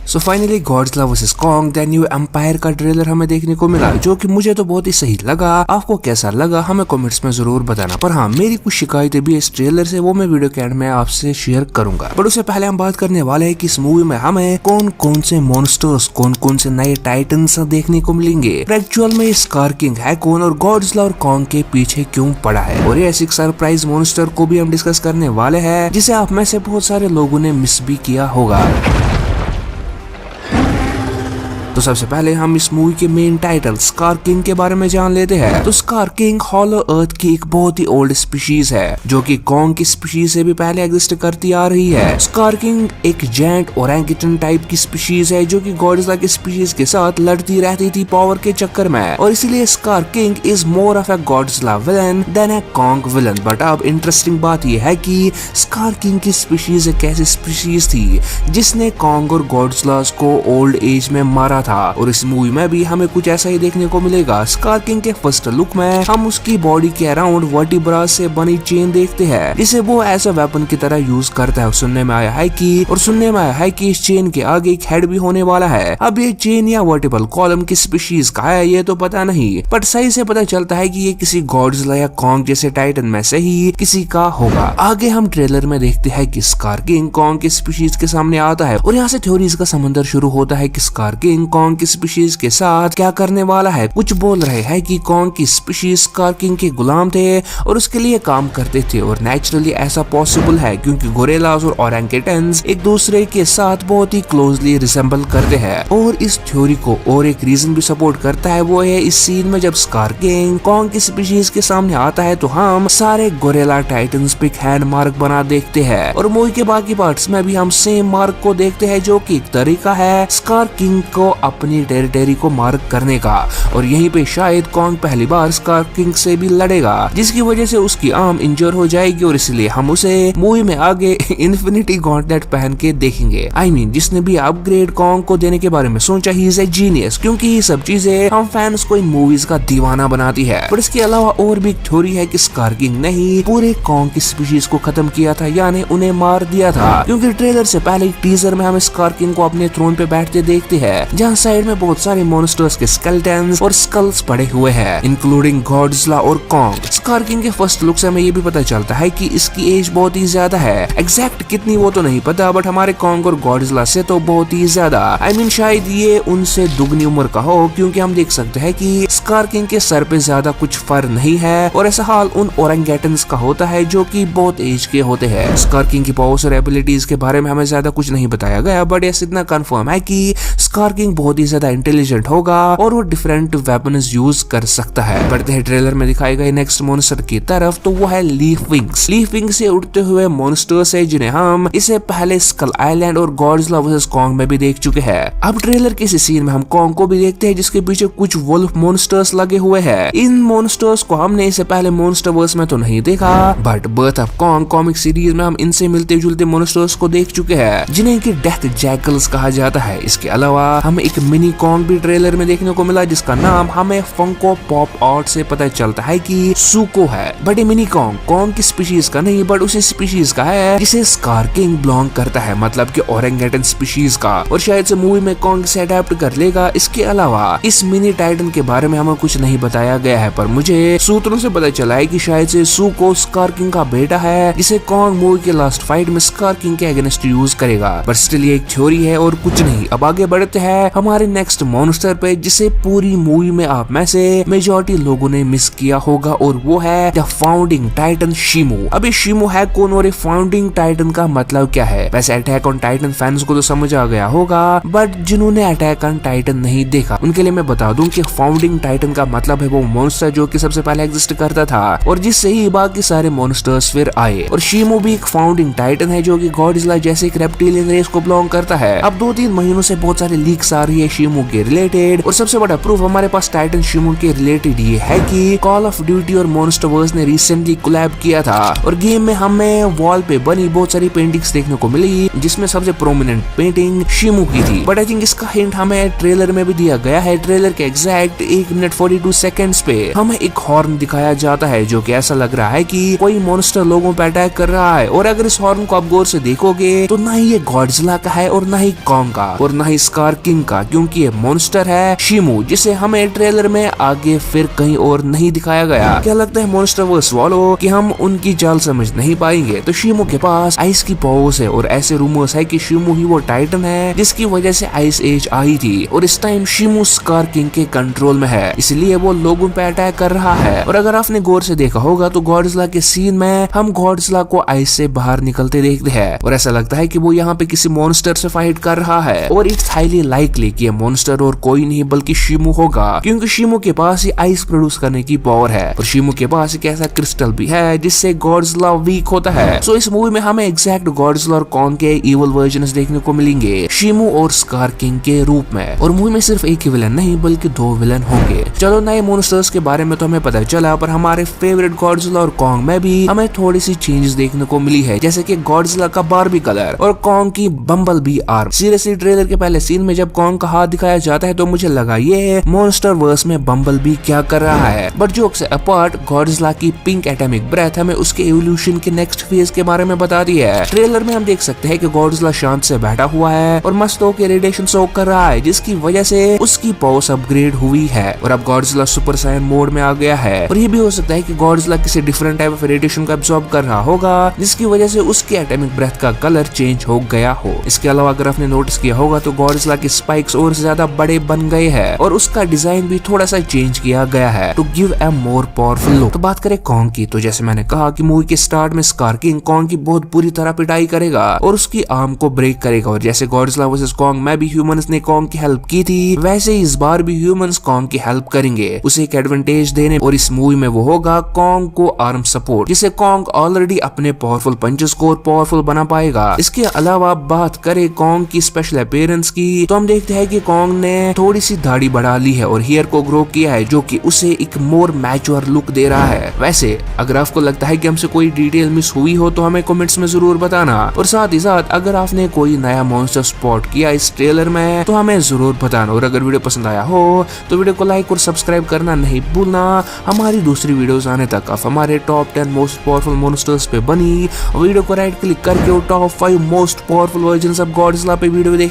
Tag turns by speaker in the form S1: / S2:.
S1: So finally Godzilla versus Kong the new empire का trailer हमें देखने को मिला, जो कि मुझे तो बहुत ही सही लगा। आपको कैसा लगा हमें कमेंट्स में जरूर बताना। पर हाँ, मेरी कुछ शिकायतें भी इस ट्रेलर से, वो मैं वीडियो के एंड में आपसे शेयर करूंगा। पर उससे पहले हम बात करने वाले हैं कि इस मूवी में हमें कौन कौन से मॉन्स्टर्स, कौन कौन से नए टाइटन्स देखने को मिलेंगे, एक्चुअल में स्कार किंग है कौन, और गॉडजिला और कॉन्ग के पीछे क्यों पड़ा है। और ये ऐसी सरप्राइज मॉन्स्टर को भी हम डिस्कस करने वाले हैं, जिसे आप में से बहुत सारे लोगों ने मिस भी किया होगा। तो सबसे पहले हम इस मूवी के मेन टाइटल स्कार किंग के बारे में जान लेते हैं। तो स्कार किंग हॉलो अर्थ की एक बहुत ही ओल्ड स्पीशीज है, जो कि कॉन्ग की स्पीशीज से भी पहले एग्जिस्ट करती आ रही है। स्कार किंग एक जायंट ओरंगुटन टाइप की स्पीशीज है, जो कि गॉडजिला की स्पीशीज के साथ लड़ती रहती थी पावर के चक्कर में, और इसलिए Scar King is more of a Godzilla villain than a Kong villain. But अब इंटरेस्टिंग बात यह है कि स्कार किंग की स्पीशीज एक ऐसी स्पीशीज थी जिसने कॉन्ग और गॉडजिला को ओल्ड एज में मारा था, और इस मूवी में भी हमें कुछ ऐसा ही देखने को मिलेगा। स्कार किंग के फर्स्ट लुक में हम उसकी बॉडी के अराउंड वर्टिब्रा से बनी चेन देखते हैं, जिसे वो एज अ वेपन की तरह यूज करता है। सुनने में आया है कि इस चेन के आगे एक हेड भी होने वाला है। अब ये चेन या वर्टिबल कॉलम की स्पीशीज का है ये तो पता नहीं, बट सही से पता चलता है कि ये किसी गॉडजिला या कॉन्ग जैसे टाइटन में से ही किसी का होगा। आगे हम ट्रेलर में देखते हैं कि स्कार किंग कॉन्ग की स्पीशीज के सामने आता है, और यहाँ से थ्योरीज का समंदर शुरू होता है कि स्कार किंग कॉन्ग की स्पीशीज के साथ क्या करने वाला है। कुछ बोल रहे हैं कि कॉन्ग की स्पीशीज स्कार किंग के गुलाम थे और उसके लिए काम करते थे, और नेचुरली ऐसा पॉसिबल है क्योंकि गोरेलास और ओरंगुटन्स एक दूसरे के साथ बहुत ही क्लोजली रिसेंबल करते हैं। और इस थ्योरी को और एक रीजन भी सपोर्ट करता है, वो है इस सीन में जब स्कार किंग कॉन्ग की स्पीशीज के सामने आता है तो हम सारे गोरेला टाइटन्स पे हैंड मार्क बना देखते हैं, और मूवी के बाकी पार्ट्स में भी हम सेम मार्क को देखते हैं, जो कि एक तरीका है स्कार किंग को अपनी टेरिटरी को मार्क करने का। और यहीं पे शायद कॉन्ग पहली बार स्कार किंग से भी लड़ेगा, जिसकी वजह से उसकी आर्म इंजर हो जाएगी, और इसलिए हम उसे मूवी में आगे इन्फिनिटी गॉन्टलेट पहन के देखेंगे। जिसने भी अपग्रेड कॉन्ग को देने के बारे में सोचा, ही इज ए जीनियस, क्योंकि ये सब चीजें हम फैंस को इन मूवीज का दीवाना बनाती है। पर इसके अलावा और भी एक थ्योरी है कि स्कार किंग ने ही पूरे कॉन्ग की स्पीशीज को खत्म किया था, यानी उन्हें मार दिया था, क्योंकि ट्रेलर से पहले एक टीजर में हम स्कार किंग को अपने थ्रोन पे बैठते देखते हैं, जहाँ साइड में बहुत सारे मॉन्स्टर्स के स्केलेटन्स और स्कल्स पड़े हुए हैं, इंक्लूडिंग गॉडजिला और कॉन्ग। स्कार किंग के फर्स्ट लुक से हमें ये भी पता चलता है कि इसकी एज बहुत ही ज्यादा है। एग्जैक्ट कितनी वो तो नहीं पता, बट हमारे कॉन्ग और गॉडजिला से तो बहुत ही ज्यादा। शायद ये उनसे दुगनी उम्र का हो, क्योंकि हम देख सकते हैं कि स्कार किंग के सर पे ज्यादा कुछ फर नहीं है, और ऐसा हाल उन ओरंगुटन्स का होता है जो कि बहुत एज के होते हैं। स्कार किंग की पावर्स और एबिलिटीज के बारे में हमें ज्यादा कुछ नहीं बताया गया, बट ऐसा इतना कंफर्म है कि स्कार किंग बहुत ही ज्यादा इंटेलिजेंट होगा और वो डिफरेंट वेपन्स यूज कर सकता है। बढ़ते हैं ट्रेलर में दिखाए गए नेक्स्ट मॉन्स्टर की तरफ, तो वो है लीफ विंग्स। लीफ विंग्स से उड़ते हुए मॉन्स्टर्स है, जिन्हें हम इससे पहले स्कल आइलैंड और गॉडजिला वर्सेस कॉन्ग में भी देख चुके हैं। अब ट्रेलर के इसी सीन में हम कॉन्ग को भी देखते हैं, जिसके पीछे कुछ वुल्फ मॉन्स्टर्स लगे हुए हैं। इन मॉन्स्टर्स को हमने इससे पहले मॉन्स्टरवर्स में तो नहीं देखा, but birth of Kong comic series में हम इनसे मिलते जुलते मॉन्स्टर्स को देख चुके हैं, जिन्हें की डेथ जैकल्स कहा जाता है। इसके अलावा हमें एक मिनी कॉन्ग भी ट्रेलर में देखने को मिला, जिसका नाम हमें फंको पॉप आर्ट से पता चलता है कि सुको है। बट ये मिनी कॉन्ग की स्पीशीज का नहीं, बट उसी स्पीशीज का है जिसे स्कार किंग बिलोंग करता है, मतलब कि ओरंगुटन स्पीशीज का, और शायद से मूवी में कॉन्ग से अडेप्ट कर लेगा। इसके अलावा इस मिनी टाइटन के बारे में हमें कुछ नहीं बताया गया है, पर मुझे सूत्रों से पता चला है कि शायद से सुको स्कार किंग का बेटा है, जिसे कॉन्ग मूवी के लास्ट फाइट में स्कार किंग के अगेंस्ट यूज करेगा। पर स्टिल ये एक थ्योरी है और कुछ नहीं। अब आगे बढ़ते हैं हमारे नेक्स्ट मॉन्स्टर पे, जिसे पूरी मूवी में आप में से मेजॉरिटी लोगों ने मिस किया होगा, और वो है द फाउंडिंग टाइटन शिमो। अभी शिमो है कौन और फाउंडिंग टाइटन का मतलब क्या है? वैसे अटैक ऑन टाइटन फैंस को तो समझ आ गया होगा, बट जिन्होंने अटैक ऑन टाइटन नहीं देखा उनके लिए मैं बता दूं कि फाउंडिंग टाइटन का मतलब है वो मॉन्स्टर जो कि सबसे पहले एग्जिस्ट करता था, और जिससे ही बाकी सारे मॉन्स्टर्स फिर आए। और शिमो भी एक फाउंडिंग टाइटन है, जो कि गॉडजिला जैसे एक रेप्टिलियन रेस को बिलोंग करता है। अब 2-3 महीनों से बहुत सारे लीक्स आ रही है शिमू के रिलेटेड, और सबसे बड़ा प्रूफ हमारे पास टाइटन शिमू के रिलेटेड ये है कि कॉल ऑफ ड्यूटी और मॉन्स्टरवर्स ने रिसेंटली कोलैब किया था, और गेम में हमें वॉल पे बनी बहुत सारी पेंटिंग्स देखने को मिली, जिसमें सबसे प्रोमिनेंट पेंटिंग शिमू की थी। बट आई थिंक इसका हिंट हमें ट्रेलर में भी दिया गया है। ट्रेलर के एग्जैक्ट 1 मिनट 42 सेकेंड्स पे हमें एक हॉर्न दिखाया जाता है, जो कि ऐसा लग रहा है कि कोई मॉन्स्टर लोगों पे अटैक कर रहा है। और अगर इस हॉर्न को आप गौर से देखोगे तो ना ही ये गॉडजिला का है और ना ही कॉन्ग का और ना ही स्कार किंग का, क्योंकि ये मॉन्स्टर है शिमू, जिसे हमें ट्रेलर में आगे फिर कहीं और नहीं दिखाया गया। क्या लगता है मॉन्स्टरवर्स वालों कि हम उनकी चाल समझ नहीं पाएंगे? तो शिमू के पास आइस की पावर्स है, और ऐसे रूमर्स है कि शिमू ही वो टाइटन है जिसकी वजह से आइस एज आई थी, और इस टाइम शिमू स्कार किंग के कंट्रोल में है, इसलिए वो लोगों पे अटैक कर रहा है। और अगर आपने गौर से देखा होगा तो गॉडजिला के सीन में हम गॉडजिला को आइस से बाहर निकलते देखते हैं, और ऐसा लगता है कि वो यहाँ पे किसी मॉन्स्टर से फाइट कर रहा है। और इट्स हाईली लाइकली कि ये मॉन्स्टर और कोई नहीं बल्कि शिमू होगा, क्योंकि शिमू के पास ही आइस प्रोड्यूस करने की पावर है, और शिमू के पास एक ऐसा क्रिस्टल भी है जिससे गॉडजिला वीक होता है। सो इस मूवी में हमें एग्जैक्ट गॉडजिला और कॉन्ग के इवल वर्जन्स देखने को मिलेंगे शिमू और स्कार किंग के रूप में। और मूवी में सिर्फ एक ही विलन नहीं बल्कि 2 विलन होंगे। चलो, नए मॉन्स्टर्स के बारे में तो हमें पता चला, पर हमारे फेवरेट गॉडजिला और कॉन्ग में भी हमें थोड़ी सी चेंजेस देखने को मिली है, जैसे कि गॉडजिला का बारबी कलर और कॉन्ग की बम्बल बी आर्म। सीरियसली ट्रेलर के पहले सीन में जब कॉन्ग का हाथ दिखाया जाता है तो मुझे लगा ये मॉन्स्टर वर्स में बम्बल बी क्या कर रहा है। बट जोक से अपार्ट, गॉडजिला की पिंक एटॉमिक ब्रेथ हमें उसके एवोल्यूशन के नेक्स्ट फेज के बारे में बताती है। ट्रेलर में हम देख सकते हैं कि गॉडजिला शांत से बैठा हुआ है और मस्त होकर रेडिएशन सोक कर रहा है, जिसकी वजह से उसकी पावर्स अपग्रेड हुई है और अब गॉडजिला सुपर सायन मोड में आ गया है। और ये भी हो सकता है कि गॉडजिला किसी डिफरेंट टाइप ऑफ रेडिएशन को एब्सॉर्ब कर रहा होगा, जिसकी वजह से उसकी एटॉमिक ब्रेथ का कलर चेंज हो गया हो। इसके अलावा अगर आपने नोटिस किया होगा तो गॉडजिला के स्पाइक्स और ज्यादा बड़े बन गए हैं और उसका डिजाइन भी थोड़ा सा चेंज किया गया है to give a more powerful look. तो बात करें कॉन्ग की, तो जैसे मैंने कहा कि मूवी के स्टार्ट में स्कार किंग कॉन्ग की बहुत बुरी तरह पिटाई करेगा और उसकी आर्म को ब्रेक करेगा, और जैसे गॉडजिला वर्सेस कॉन्ग में भी ह्यूमंस ने कॉन्ग की हेल्प की थी, वैसे इस बार भी ह्यूमंस कॉन्ग की हेल्प करेंगे उसे एक एडवांटेज देने, और इस मूवी में वो होगा कॉन्ग को आर्म सपोर्ट, जिसे कॉन्ग ऑलरेडी अपने पावरफुल पंचेस को और पावरफुल बना पाएगा। इसके अलावा बात करें कॉन्ग की स्पेशल अपीयरेंस की, तो हम देखते हैं कि कॉन्ग ने थोड़ी सी दाढ़ी बढ़ा ली है और हेयर को ग्रो किया है, जो कि उसे एक मोर मैच्योर लुक दे रहा है। वैसे अगर आपको लगता है कि हमसे कोई डिटेल मिस हुई हो तो हमें कमेंट्स में जरूर बताना, और साथ ही साथ अगर आपने कोई नया मॉन्स्टर स्पॉट किया इस ट्रेलर में तो हमें जरूर बताना। और अगर वीडियो पसंद आया हो तो वीडियो को लाइक और सब्सक्राइब करना नहीं भूलना। हमारी दूसरी वीडियोस आने तक आप हमारे टॉप 10 मोस्ट पावरफुल मॉन्स्टर्स पे बनी वीडियो को राइट क्लिक करके top 5 most powerful versions of Godzilla पे वीडियो देख